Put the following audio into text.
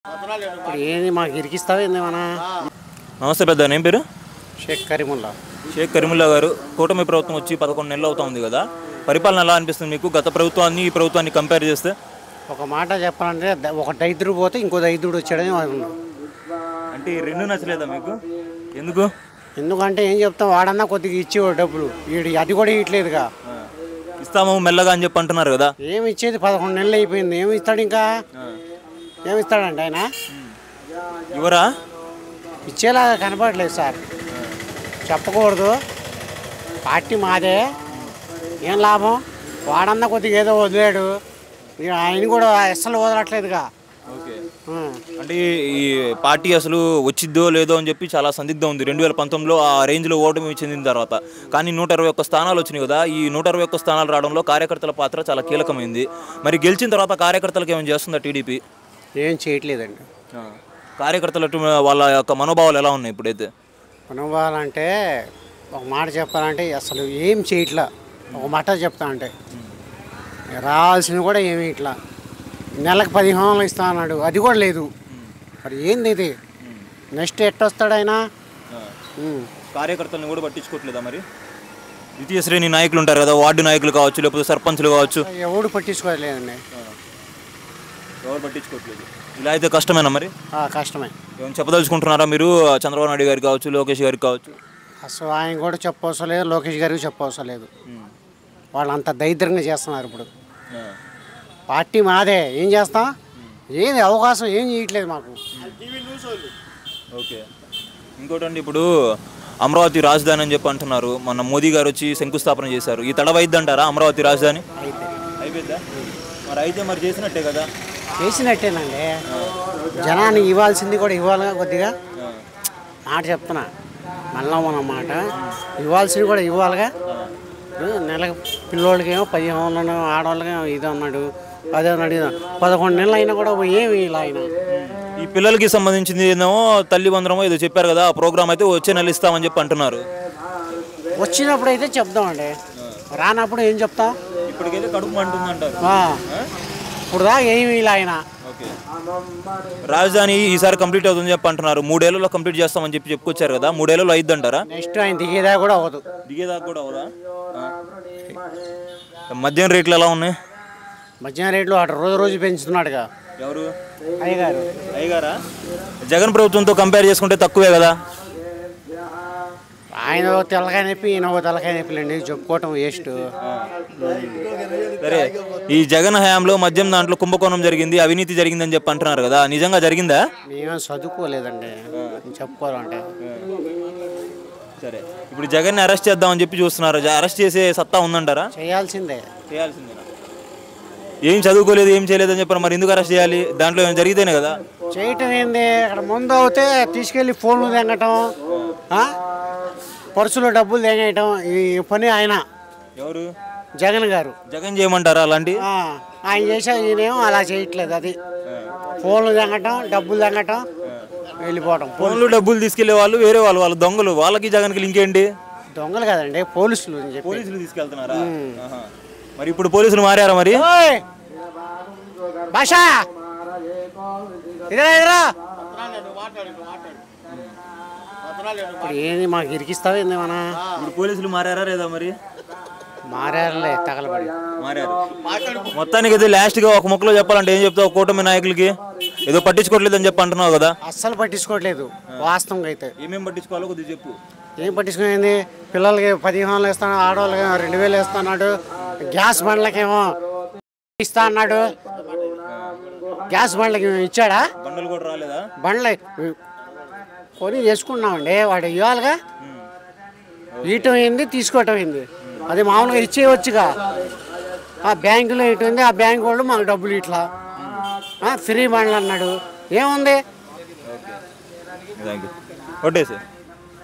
ఇప్పుడు ఏంది మాకు ఇరికిస్తావు ఏంది మన నమస్తే పెద్ద ఏం పేరు? షేక్ కరీముల్లా. షేక్ కరీముల్లా గారు, కూటమి ప్రభుత్వం వచ్చి 11 నెలలు అవుతుంది కదా, పరిపాలన ఎలా అనిపిస్తుంది మీకు? గత ప్రభుత్వాన్ని ఈ ప్రభుత్వాన్ని కంపేర్ చేస్తే ఒక మాట చెప్పాలంటే ఒక దైద్యుడు పోతే ఇంకో దైద్యుడు వచ్చాడని అంటే ఈ రెండు నచ్చలేదా మీకు? ఎందుకు? ఎందుకంటే ఏం చెప్తాం, వాడన్నా కొద్దిగా ఇచ్చేవాడు డబ్బులు, వీడు అది కూడా ఇవ్వట్లేదుగా. ఇస్తాము మెల్లగా అని చెప్పి అంటున్నారు కదా. ఏమి ఇచ్చేది 11 నెలలు అయిపోయింది, ఏమి ఇస్తాడు ఇంకా? ఏమి ఇస్తాడండి ఆయన? ఎవరా ఇచ్చేలాగా కనపడలేదు సార్. చెప్పకూడదు, పార్టీ మాదే, ఏం లాభం? వాడన్నా కొద్దిగా ఏదో వదిలేడు, ఆయన కూడా అస్సలు వదలట్లేదుగా. అంటే ఈ పార్టీ అసలు వచ్చిద్దో లేదో అని చెప్పి చాలా సందిగ్ధం ఉంది. 2019లో ఆ రేంజ్లో ఓటమి చెందిన తర్వాత, కానీ 121 స్థానాలు వచ్చినాయి కదా. ఈ 121 స్థానాలు రావడంలో కార్యకర్తల పాత్ర చాలా కీలకమైంది. మరి గెలిచిన తర్వాత కార్యకర్తలకు ఏమైనా చేస్తుందా టీడీపీ? ఏం చేయట్లేదండి. కార్యకర్తల వాళ్ళ యొక్క మనోభావాలు ఎలా ఉన్నాయి ఇప్పుడైతే? మనోభావాలంటే ఒక మాట చెప్పాలంటే అసలు ఏం చేయట్లా. ఒక మాట చెప్తా అంటే రావాల్సింది కూడా ఏమి ఇట్లా, నెలకు 15,000 ఇస్తా అన్నాడు, అది కూడా లేదు. మరి ఏంది ఇది? నెక్స్ట్ ఎట్టొస్తాడు ఆయన? కార్యకర్తలను కూడా పట్టించుకోవట్లేదా? మరి ద్వితీయ శ్రేణి నాయకులు ఉంటారు కదా, వార్డు నాయకులు కావచ్చు, లేకపోతే సర్పంచ్లు కావచ్చు, ఎవడు పట్టించుకోలేదండి. ఎవరు పట్టించుకోవట్లేదు. ఇలా అయితే కష్టమేనా? మరి కష్టమే. ఏమైనా చెప్పదలుచుకుంటున్నారా మీరు? చంద్రబాబు నాయుడు గారికి కావచ్చు, లోకేష్ గారికి కావచ్చు. అసలు ఆయన కూడా చెప్పవసరం లేదు, లోకేష్ గారికి చెప్పవసరం లేదు. వాళ్ళు అంత దరిద్రంగా చేస్తున్నారు. ఇప్పుడు పార్టీ మాదే, ఏం చేస్తాం? ఏంది అవకాశం ఏం చేయట్లేదు మాకు. ఓకే, ఇంకోటండి, ఇప్పుడు అమరావతి రాజధాని అని చెప్పి అంటున్నారు. మొన్న మోదీ గారు వచ్చి శంకుస్థాపన చేశారు. ఈ తడవైద్దంటారా అమరావతి రాజధాని? అయిపోద్దా? మరి అయితే మరి చేసినట్టే కదా. చేసినట్టేనండి, జనాన్ని ఇవ్వాల్సింది కూడా ఇవ్వాలిగా. కొద్దిగా మాట చెప్తున్నా, మళ్ళా మాట ఇవ్వాల్సింది కూడా ఇవ్వాలిగా. నెలకు పిల్లోళ్ళకి ఏమో 15,000, ఆడవాళ్ళకి ఇది అన్నాడు, అదే అన్నాడు. 11 నెలలు అయినా కూడా ఏమి ఇలా అయినా. ఈ పిల్లలకి సంబంధించింది ఏమో తల్లి బంధనమో ఏదో చెప్పారు కదా, ఆ ప్రోగ్రామ్ అయితే వచ్చే నెల ఇస్తామని చెప్పి అంటున్నారు. వచ్చినప్పుడు అయితే చెప్దామండి, రానప్పుడు ఏం చెప్తాం? ఇప్పటికైతే కడుపు మంటుందంటారు. ఇప్పుడు దాకా ఏమి ఇలా అయినా. రాజధాని ఈసారి కంప్లీట్ అవుతుందని చెప్పి అంటున్నారు. 3 ఏళ్లలో కంప్లీట్ చేస్తామని చెప్పి చెప్పుకొచ్చారు కదా, 3 ఏళ్లలో అయిద్దంటారా? నెక్స్ట్ ఆయన దిగేదా కూడా అవ్వదు. దిగేదాకా కూడా అవదా? మద్యం రేట్లు ఎలా ఉన్నాయి? మద్యం రేట్లు అటు రోజు రోజు పెంచుతున్నాడుగా. ఎవరు? అయ్యగారు. అయ్యగారా? జగన్ ప్రభుత్వంతో కంపేర్ చేసుకుంటే తక్కువే కదా. ఆయన తెల్లకాయ నొప్పి, ఈయన తెల్లకాయ నొప్పిలండి, చెప్పుకోవటం వేస్ట్. సరే, ఈ జగన్ హయాంలో మద్యం దాంట్లో కుంభకోణం జరిగింది, అవినీతి జరిగిందని చెప్పి అంటున్నారు కదా, నిజంగా జరిగిందా? మేమేం చదువుకోలేదండి చెప్పుకోవాలంటే. సరే, ఇప్పుడు జగన్ని అరెస్ట్ చేద్దామని చెప్పి చూస్తున్నారు. అరెస్ట్ చేసే సత్తా ఉందంటారా? చేయాల్సిందే. ఏం చదువుకోలేదు, ఏం చేయలేదు అని చెప్పారు. మరి ఎందుకు అరెస్ట్ చేయాలి? దాంట్లో ఏమైనా జరిగితేనే కదా. చేయటం ఏంది? అక్కడ ముందు అవుతే తీసుకెళ్ళి ఫోన్లు తెంగటం, పర్సులో డబ్బులు తెగేయటం, ఈ పని ఆయన. ఎవరు? జగన్ గారు. జగన్ చేయమంటారా అలాంటి? ఆయన చేసా, ఈయనేమో అలా చేయట్లేదు. అది ఫోన్లు తెంగటం, డబ్బులు తెంగటం, వెళ్ళిపోవటం. ఫోన్లు డబ్బులు తీసుకెళ్లే వాళ్ళు వేరే వాళ్ళు, వాళ్ళ దొంగలు. వాళ్ళకి జగన్కి లింక్ ఏంటి? దొంగలు కదండి, పోలీసులు. పోలీసులు తీసుకెళ్తున్నారా? మరి ఇప్పుడు పోలీసులు మారారా? మరి భాషా ఇదరా ఇప్పుడు ఏంది మాకు ఇరికిస్తావు ఏంది మన? ఇప్పుడు పోలీసులు మారారా లేదా? మరి మారారులే, తగలబడి మారారు. మొత్తానికి అయితే లాస్ట్గా ఒక ముక్కలో చెప్పాలంటే ఏం చెప్తావు? కూటమి నాయకులకి ఏదో పట్టించుకోవట్లేదు అని చెప్పి అంటున్నావు కదా. అస్సలు పట్టించుకోవట్లేదు వాస్తవంగా అయితే. ఏమేమి పట్టించుకోవాలో కొద్దిగా చెప్పు. ఏం పట్టించుకునేది? పిల్లలకి 15,000 ఇస్తాను, ఆడవాళ్ళకి 2,000 ఇస్తున్నాడు, గ్యాస్ బండ్లకేమో ఇస్తా అన్నాడు. గ్యాస్ బండ్లకి ఇచ్చాడా? బండ్లు కూడా రాలేదా? బండ్లు కొని చేసుకున్నామండి, వాడు ఇవ్వాలిగా. ఇయటం ఏంది, తీసుకోవటం ఏంది? అది మామూలుగా ఇచ్చేయవచ్చుగా. ఆ బ్యాంకులో ఇటుంది, ఆ బ్యాంకు వాళ్ళు మాకు డబ్బులు ఇట్లా ఫ్రీ బండ్లు అన్నాడు. ఏముంది? Thank you.